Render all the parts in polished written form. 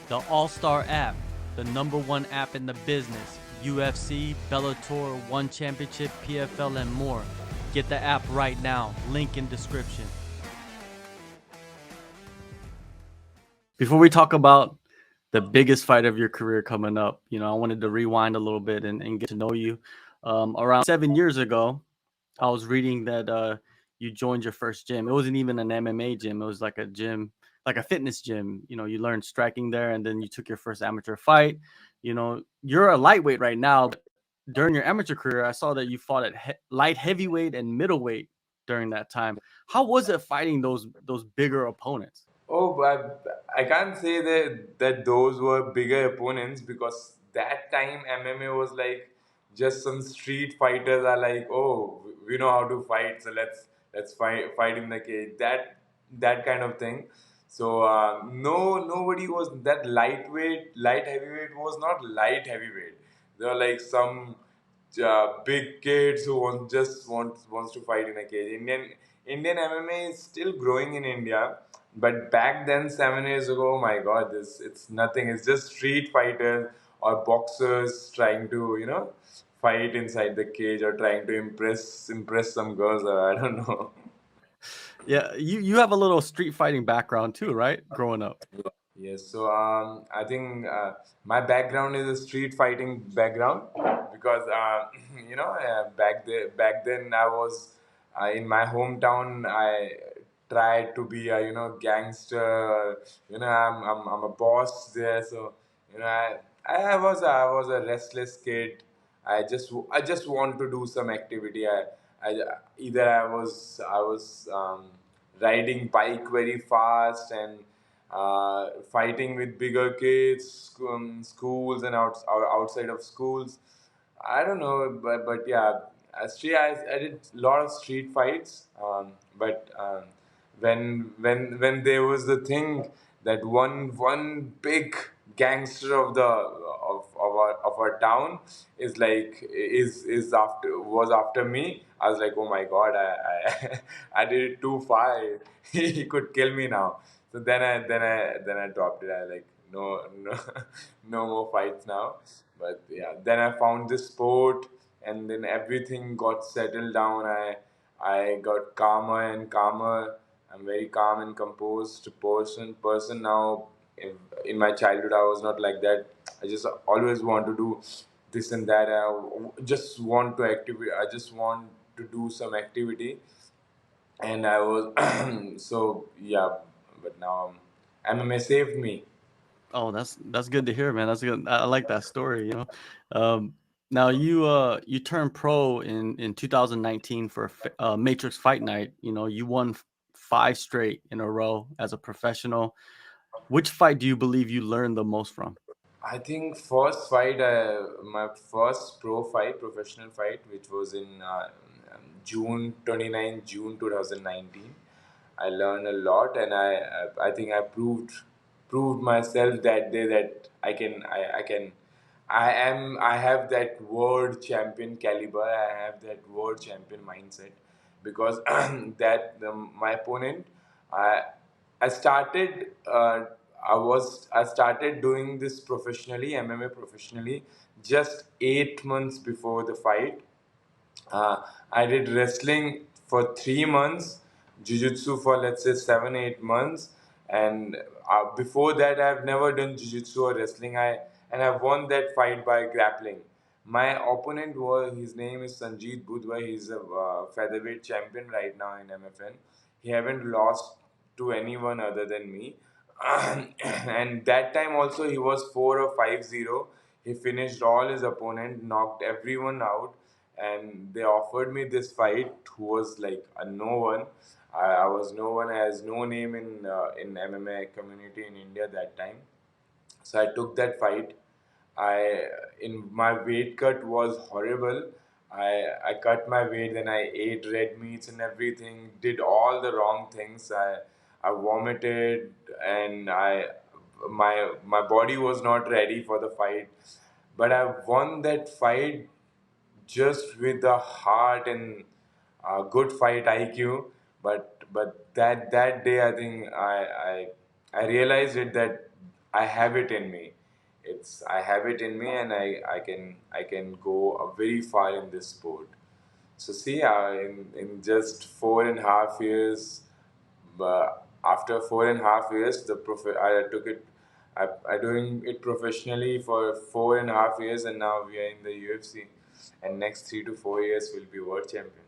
The AllStar app, the #1 app in the business. UFC, Bellator, One Championship, PFL, and more. Get the app right now. Link in description. Before we talk about the biggest fight of your career coming up, I wanted to rewind a little bit and get to know you. Around 7 years ago, I was reading that you joined your first gym. It wasn't even an MMA gym. It was like a gym, like a fitness gym. You learned striking there, and then you took your first amateur fight. You're a lightweight right now. But during your amateur career, I saw that you fought at light heavyweight and middleweight during that time. How was it fighting those bigger opponents? Oh, but I can't say that those were bigger opponents because that time MMA was like just some street fighters are like, oh, we know how to fight, so let's fight in the cage. That kind of thing. So no, nobody was that lightweight. Light heavyweight was not light heavyweight. There were like some big kids who wants to fight in a cage. Indian MMA is still growing in India, but back then 7 years ago, oh my God, this it's nothing. It's just street fighters or boxers trying to fight inside the cage or trying to impress some girls. Or I don't know. Yeah, you have a little street fighting background too, right? Growing up. Yes, so I think my background is a street fighting background because back then I was in my hometown. I tried to be a gangster. I'm a boss there, so I was a restless kid. I just want to do some activity. I either I was riding bike very fast and fighting with bigger kids, schools and outside of schools. I don't know, but yeah, I did a lot of street fights. But when there was the thing that one big gangster of our town is after was after me. I was like, oh my god, I I did it too far. He could kill me now. So then I dropped it. I like no no more fights now. But yeah, then I found this sport, and then everything got settled down. I got calmer and calmer. I'm very calm and composed person now. In my childhood, I was not like that. I just always want to do this and that. Just want to activate. I just want to do some activity, and I was so yeah. But now MMA saved me. Oh, that's good to hear, man. That's good. I like that story. Um, Now you turned pro in 2019 for Matrix Fight Night. You won 5 straight in a row as a professional. Which fight do you believe you learned the most from? I think first fight, my first professional fight, which was in June 29, June 2019. I learned a lot, and I think I proved myself that day that I have that world champion caliber. I have that world champion mindset because my opponent. I I started. I started doing this professionally, MMA professionally, just 8 months before the fight. I did wrestling for 3 months, jiu-jitsu for let's say 7 8 months, and before that I've never done jiu-jitsu or wrestling. I've won that fight by grappling. My opponent was his name is Sanjeet Budwa. He's a featherweight champion right now in MFN. He haven't lost to anyone other than me. And that time also he was 4 or 5-0. He finished all his opponent, knocked everyone out, and they offered me this fight. Who was like a no one. I was no one, as no name in MMA community in India that time. So I took that fight. I in my weight cut was horrible. I cut my weight, then I ate red meats and everything. Did all the wrong things. I vomited, and my body was not ready for the fight. But I won that fight just with the heart and good fight IQ. But that day, I think I realized it that I have it in me. I have it in me, and I can go very far in this sport. So see, in just 4.5 years, after 4.5 years, I took it. I doing it professionally for 4.5 years, and now we are in the UFC. And next 3 to 4 years, we'll be world champion.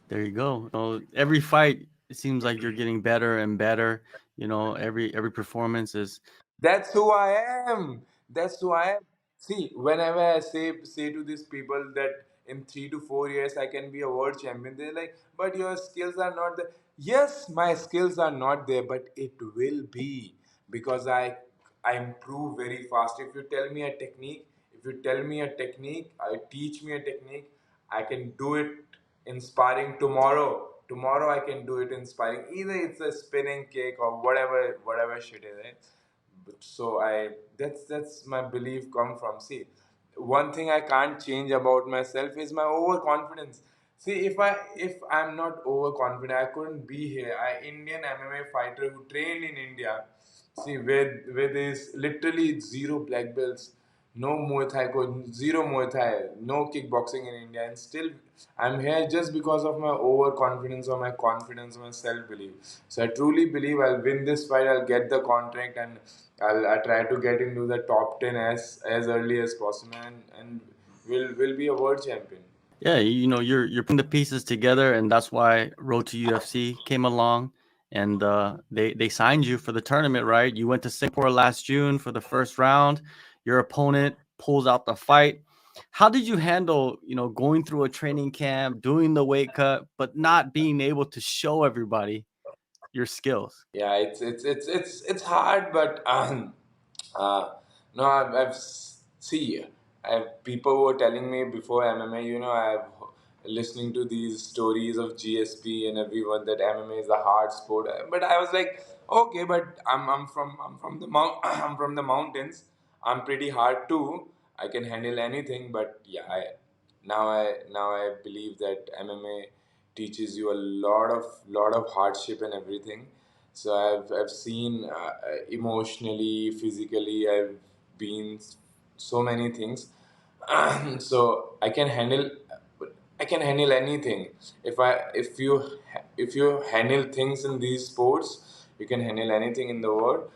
There you go. Every fight, it seems like you're getting better and better. Every performance is. That's who I am. That's who I am. See, whenever I say to these people that in 3 to 4 years I can be a world champion, they're like, "But your skills are not there." Yes, my skills are not there, but it will be because I improve very fast. If you tell me a technique, I teach me a technique, I can do it in sparring tomorrow. Tomorrow I can do it in sparring. Either it's a spinning kick or whatever shit is it. So that's my belief come from. See, one thing I can't change about myself is my overconfidence. See, if I'm not overconfident, I couldn't be here. I Indian MMA fighter who trained in India. See, where there's literally zero black belts, no Muay Thai coach, zero Muay Thai, no kickboxing in India, and still I'm here just because of my overconfidence or my confidence, my self belief. So I truly believe I'll win this fight. I'll get the contract, and I try to get into the top 10 as early as possible, and will be a world champion. Yeah, you're putting the pieces together, and that's why Road to UFC came along, and they signed you for the tournament, right? You went to Singapore last June for the first round. Your opponent pulls out the fight. How did you handle, going through a training camp, doing the weight cut, but not being able to show everybody your skills? Yeah, it's hard, but uh, no, see, people were telling me before MMA, I've listening to these stories of GSP and everyone that MMA is a hard sport, but I was like, okay, but I'm from the I'm from the mountains. I'm pretty hard too. I can handle anything, but yeah, now I believe that MMA teaches you a lot of hardship and everything. So I've seen emotionally, physically, I've been so many things. So I can handle anything. If you handle things in these sports, you can handle anything in the world.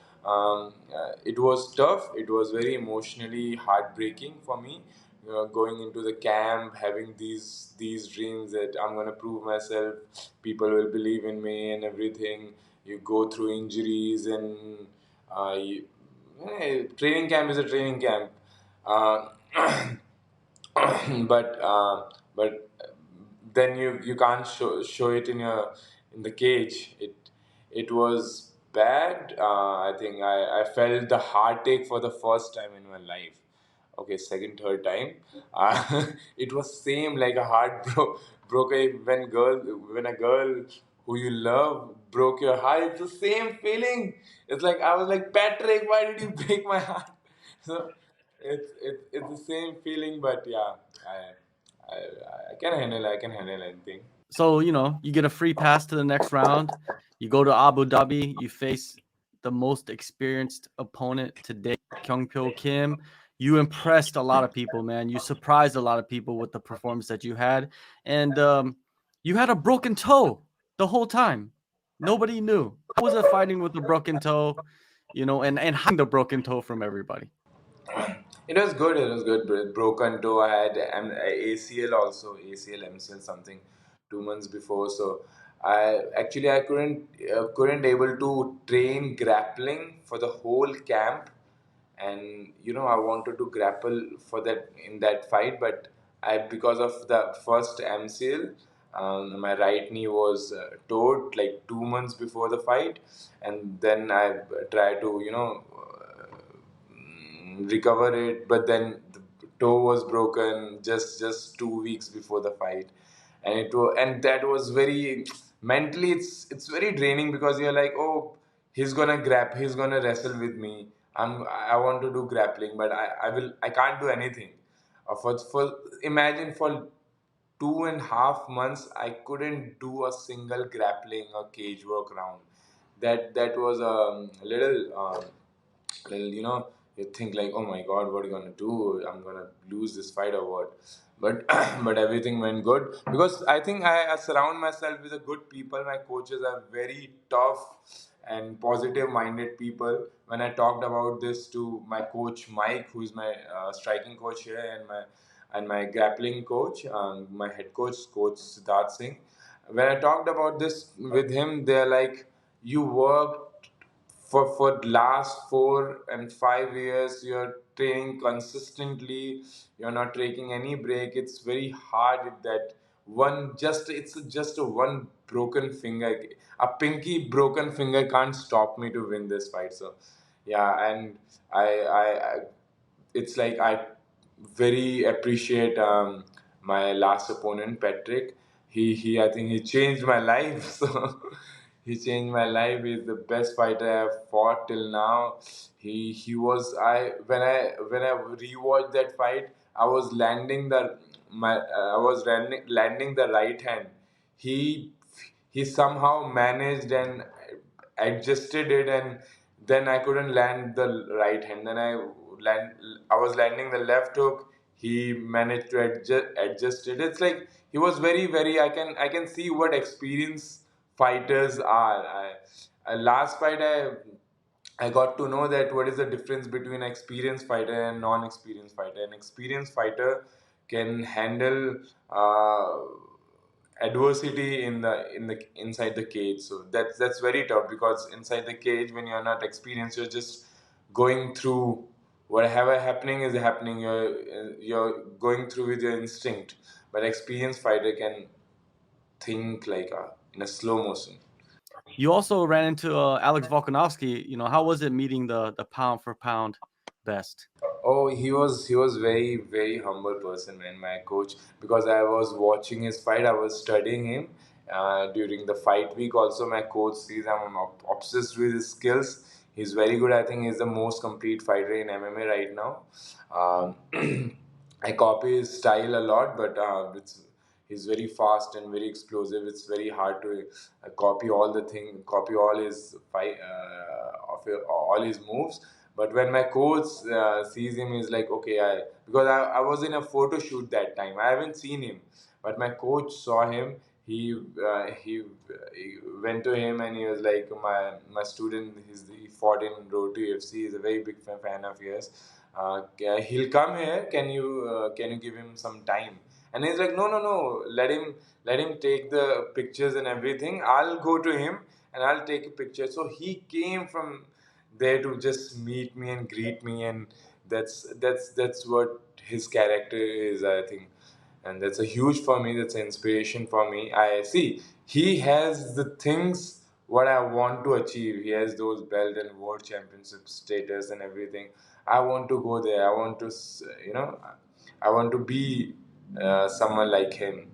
It was tough. It was very emotionally heartbreaking for me. Going into the camp, having these dreams that I'm gonna prove myself, people will believe in me and everything. You go through injuries, and training camp is a training camp. Uh, but then you can't show it in the cage. It was bad. I think I felt the heartache for the first time in my life. Okay, second, third time. It was same like a heart broke when a girl who you love broke your heart. It's the same feeling. It's like I was like, Patrick, why did you break my heart? So it's the same feeling, but yeah, I can handle anything. So, you get a free pass to the next round. You go to Abu Dhabi. You face the most experienced opponent today, Kyungpyo Kim. You impressed a lot of people, man. You surprised a lot of people with the performance that you had. And you had a broken toe the whole time. Nobody knew. How was it fighting with a broken toe, and hiding the broken toe from everybody? It was good. It was good. Broken toe. I had ACL also, ACL MCL something, 2 months before. So I couldn't able to train grappling for the whole camp, and I wanted to grapple for that in that fight, but I because of the first MCL, my right knee was tore like 2 months before the fight, and then I tried to recover it, but then the toe was broken just 2 weeks before the fight, and that was very mentally it's very draining because you're like, oh, he's gonna wrestle with me. I want to do grappling, but I can't do anything. For imagine for 2.5 months I couldn't do a single grappling or cage work round. That was a little well, you think like, oh my God, what are you gonna do? I'm gonna lose this fight or what? But but everything went good because I think I surround myself with a good people. My coaches are very tough and positive minded people. When I talked about this to my coach Mike, who is my striking coach here, and my grappling coach, my head coach Siddharth Singh, when I talked about this with him, they're like, you worked for last 4 and 5 years, you're training consistently, you're not taking any break. It's very hard that it's just a one broken finger, a pinky broken finger can't stop me to win this fight. So yeah, and I it's like I very appreciate my last opponent, Patrick. He I think he changed my life. So he changed my life. He's the best fighter I've fought till now. He was I when I rewatched that fight, I was landing landing the right hand. He he somehow managed and adjusted it, and then I couldn't land the right hand. Then I was landing the left hook. He managed to adjust it. It's like he was very. I can see what experienced fighters are. Last fight I got to know that what is the difference between an experienced fighter and non-experienced fighter. An experienced fighter can handle adversity in the inside the cage. So that's very tough because inside the cage, when you're not experienced, you're just going through whatever happening is happening. You're going through with your instinct, but experienced fighter can think like in a slow motion. You also ran into Alex Volkanovski. How was it meeting the pound for pound best? Oh, he was very humble person, man. My coach, because I was watching his fight, I was studying him during the fight week. Also, my coach sees I'm obsessed with his skills. He's very good. I think he's the most complete fighter in MMA right now. I copy his style a lot, but he's very fast and very explosive. It's very hard to copy all his all his moves. But when my coach sees him, he's like, okay, because I was in a photo shoot that time. I haven't seen him, but my coach saw him. He went to him and he was like, my student. He fought in Road to UFC. He's a very big fan of yours. He'll come here. Can you give him some time? And he's like, no. Let him take the pictures and everything. I'll go to him and I'll take a picture. So he came from there to just meet me and greet me, and that's what his character is, I think. And that's a huge for me. That's an inspiration for me. I see he has the things what I want to achieve. He has those belt and world championship status and everything. I want to go there. I want to I want to be someone like him.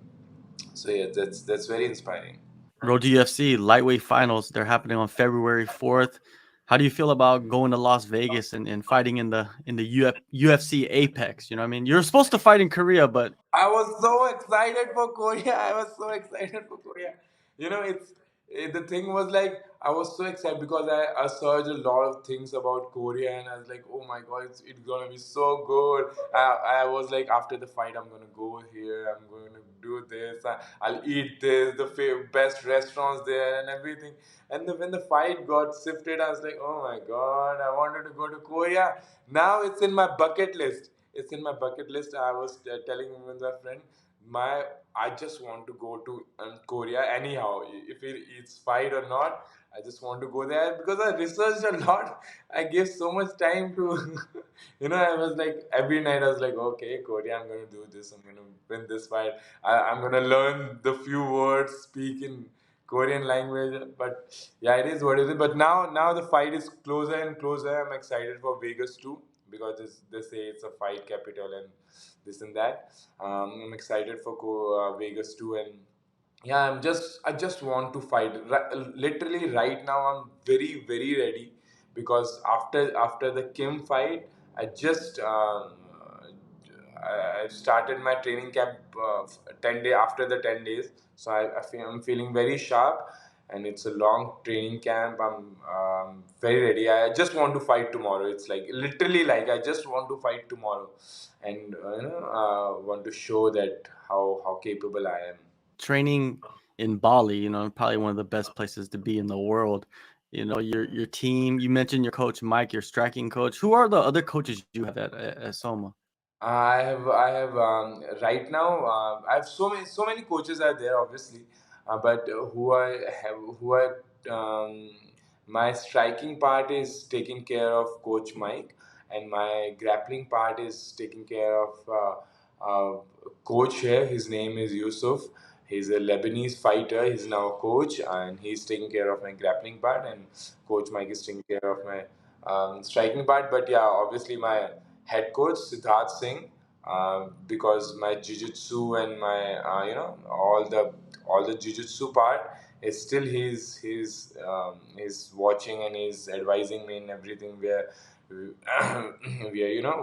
So yeah, that's very inspiring. Road to UFC lightweight finals. They're happening on February 4th. How do you feel about going to Las Vegas and fighting in the UFC Apex? You know what I mean? You're supposed to fight in Korea, but I was so excited for Korea. I was so excited for Korea. The thing was like I was so excited because I searched a lot of things about Korea, and I was like, oh my God, it's gonna be so good. I was like, after the fight, I'm gonna go here. I'm going to do this. I'll eat this. The best restaurants there and everything. And when the fight got shifted, I was like, oh my God, I wanted to go to Korea. Now it's in my bucket list. It's in my bucket list. I was telling him with my friend, my I just want to go to Korea anyhow. If it's fight or not, I just want to go there because I researched a lot. I gave so much time to, I was like every night I was like, okay, Korea, I'm gonna do this. I'm gonna win this fight. I'm gonna learn the few words, speak in Korean language. But yeah, it is what it is. But now the fight is closer and closer. I'm excited for Vegas too because they say it's a fight capital and this and that. I'm excited for Vegas too, and yeah, I just want to fight. Literally right now, I'm very ready because after the Kim fight, I just I started my training camp 10 day after the 10 days, so I'm feeling very sharp, and it's a long training camp. I'm very ready. I just want to fight tomorrow. It's like literally like I just want to fight tomorrow, and want to show that how capable I am. Training in Bali, probably one of the best places to be in the world. Your team. You mentioned your coach Mike, your striking coach. Who are the other coaches you have at Soma? I have right now. I have so many coaches are there, obviously, but um, my striking part is taken care of Coach Mike, and my grappling part is taken care of coach here. His name is Yusuf. He's a Lebanese fighter. He's now a coach, and he's taking care of my grappling part, and Coach Mike is taking care of my striking part. But yeah, obviously my head coach Siddharth Singh, because my jiu-jitsu and my all the jiu-jitsu part is still he's watching and he's advising me in everything. We are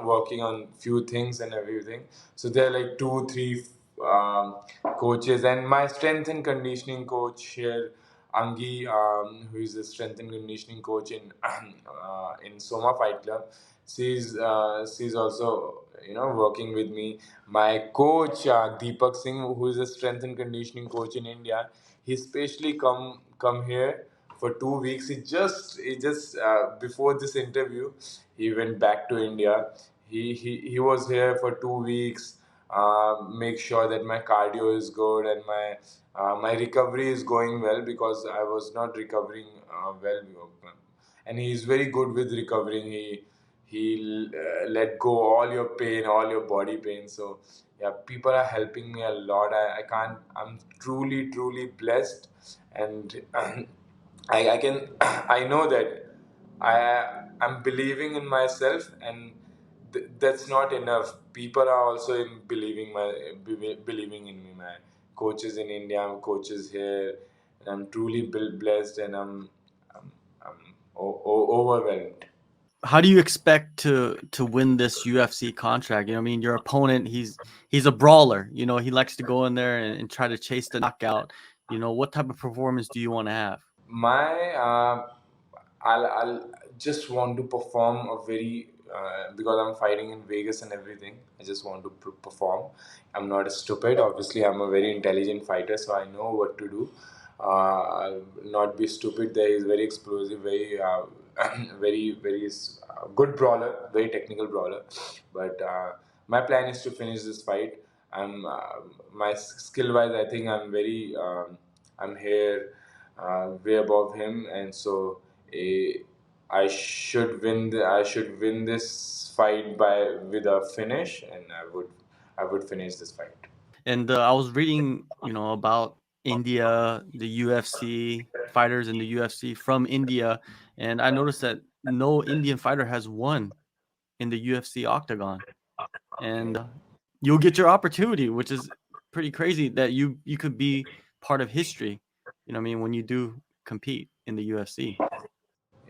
working on few things and everything. So there are like 2 3 coaches, and my strength and conditioning coach here, Angi, who is a strength and conditioning coach in Soma Fight Club. She's also working with me. My coach Deepak Singh, who is a strength and conditioning coach in India, he specially come here for 2 weeks. He just before this interview, he went back to India. He was here for 2 weeks. Make sure that my cardio is good and my recovery is going well, because I was not recovering well, and he's very good with recovering. He let go all your pain, all your body pain. So yeah, people are helping me a lot. I can't. I'm truly blessed, and I can. I know that I'm believing in myself, and that's not enough. People are also believing in me. My coaches in India, coaches here, and I'm truly blessed, and I'm overwhelmed. How do you expect to win this UFC contract? Your opponent, he's a brawler. He likes to go in there and try to chase the knockout. What type of performance do you want to have? My I'll just want to perform a very because I'm fighting in Vegas and everything. I just want to perform. I'm not stupid. Obviously, I'm a very intelligent fighter, so I know what to do. I'll not be stupid. There is very explosive, very very good brawler, very technical brawler. But my plan is to finish this fight. I'm my skill wise, I think I'm here way above him, and so I should win this fight by with a finish, and I would finish this fight. And I was reading, about India, the UFC fighters in the UFC from India, and I noticed that no Indian fighter has won in the UFC octagon. And you'll get your opportunity, which is pretty crazy that you could be part of history. When you do compete in the UFC.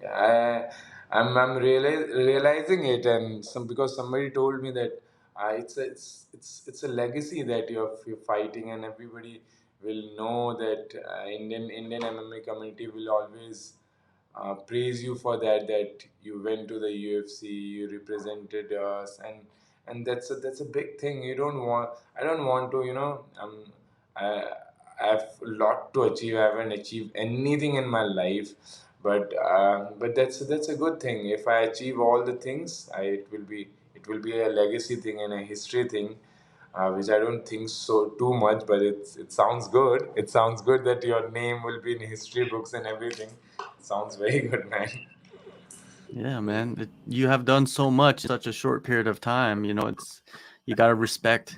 Yeah, I'm realizing it, and because somebody told me that it's a legacy that you're fighting, and everybody will know that Indian MMA community will always praise you for that you went to the UFC, you represented us, and that's a big thing. I don't want to I, I have a lot to achieve. I haven't achieved anything in my life, but that's a good thing. If I achieve all the things, it will be a legacy thing and a history thing, which I don't think so too much, but it sounds good. It sounds good that your name will be in history books and everything. Sounds very good, man. Yeah, man. You have done so much in such a short period of time. It's you gotta respect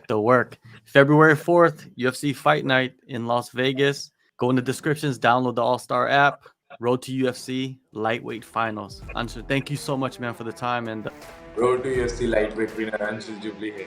the work. February 4th, UFC Fight Night in Las Vegas. Go in the descriptions, download the AllStar app, Road to UFC, lightweight finals. Anshul, thank you so much, man, for the time and Road to UFC lightweight winner Anshul Jubli here.